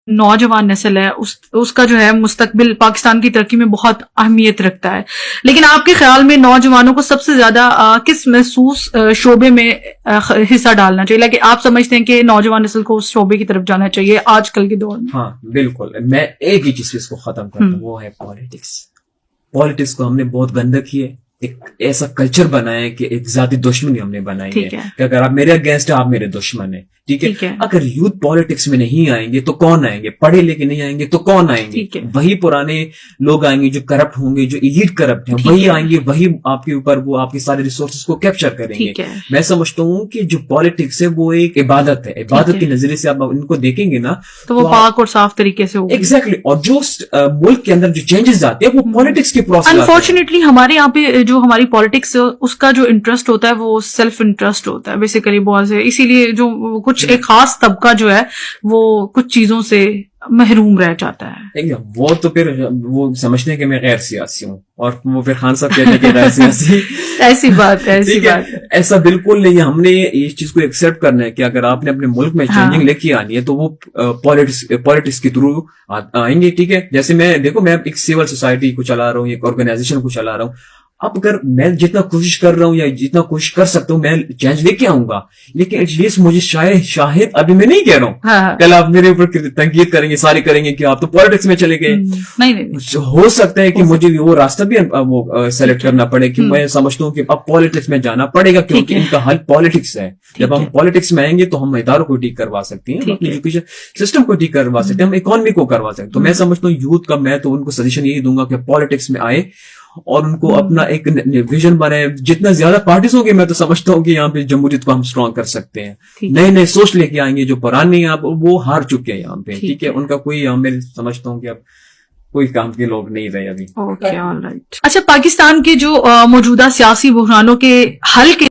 नौजवान नस्ल है उसका जो है मुस्तकबिल पाकिस्तान की तरक्की में बहुत अहमियत रखता है। लेकिन आपके ख्याल में नौजवानों को सबसे ज्यादा किस महसूस शोबे में हिस्सा डालना चाहिए? लाइक आप समझते हैं कि नौजवान नस्ल को उस शोबे की तरफ जाना चाहिए आजकल के दौर में? हाँ बिल्कुल, मैं एक ही चीज इसको खत्म करता हूँ, वो है पॉलिटिक्स। पॉलिटिक्स को हमने बहुत गंदा किया है, एक ऐसा कल्चर बनाया है कि एक जाति दुश्मनी हमने बनाई है कि अगर आप मेरे अगेंस्ट है आप मेरे दुश्मन है, ठीक है? अगर यूथ पॉलिटिक्स में नहीं आएंगे तो कौन आएंगे? पढ़े लिखे नहीं आएंगे तो कौन आएंगे? वही पुराने लोग आएंगे जो करप्ट होंगे, जो इलीट करप्ट है, वही आएंगे, वही आपके ऊपर वो आपके सारे रिसोर्सेज को कैप्चर करेंगे। मैं समझता हूँ कि जो पॉलिटिक्स है वो एक इबादत है, इबादत के नजरिए से आप इनको देखेंगे ना तो वो पाक और साफ तरीके से होगा। एग्जैक्टली। और जो मुल्क के अंदर जो चेंजेस आते हैं वो पॉलिटिक्स के प्रोसेस। अनफॉर्चुनेटली हमारे यहाँ पे जो हमारी पॉलिटिक्स उसका जो इंटरेस्ट होता है वो सेल्फ इंटरेस्ट होता है बेसिकली बहुत से, इसीलिए जो कुछ एक खास तबका जो है वो कुछ चीजों से महरूम रह जाता है। वो तो फिर वो समझते हैं कि मैं गैर सियासी हूँ और वो फिर खान साहब कहते हैं कि गैर सियासी ऐसी बात है, ऐसी बात है। ऐसा बिल्कुल नहीं है। हमने इस चीज को एक्सेप्ट करना है कि अगर आपने अपने मुल्क में चेंजिंग लेके आनी है तो वो पॉलिटिक्स के थ्रू आएंगे, ठीक है? जैसे मैं एक सिविल सोसाइटी को चला रहा हूँ, एक ऑर्गेनाइजेशन को चला रहा हूँ। अब अगर मैं जितना कोशिश कर रहा हूँ या जितना कोशिश कर सकता हूँ मैं चेंज लेके आऊंगा, लेकिन एटलीस्ट मुझे शायद अभी मैं नहीं कह रहा हूँ कल आप मेरे ऊपर तंकीद करेंगे, सारे करेंगे कि आप तो पॉलिटिक्स में चले गए। नहीं, हो सकता है कि मुझे वो रास्ता भी वो सेलेक्ट करना पड़े कि मैं समझता हूँ कि अब पॉलिटिक्स में जाना पड़ेगा क्योंकि इनका हल पॉलिटिक्स है। जब हम पॉलिटिक्स में आएंगे तो हम इदारों को ठीक करवा सकते हैं, अपने एजुकेशन सिस्टम को ठीक करवा सकते हैं, हम इकोनॉमी को करवा सकते हैं। तो मैं समझता हूँ यूथ का मैं तो उनको सजेशन यही दूंगा कि पॉलिटिक्स में आए और उनको अपना एक विजन बनाए। जितना ज्यादा पार्टीज होंगे मैं तो समझता हूँ कि यहाँ पे जमहूरियत को हम स्ट्रॉन्ग कर सकते हैं। नए नए सोच लेके आएंगे, जो पुराने आप वो हार चुके हैं यहाँ पे, ठीक है? उनका कोई यहाँ मैं समझता हूँ कि अब कोई काम के लोग नहीं रहे अभी। Okay, alright. अच्छा, पाकिस्तान के जो मौजूदा सियासी बुहरानों के हल के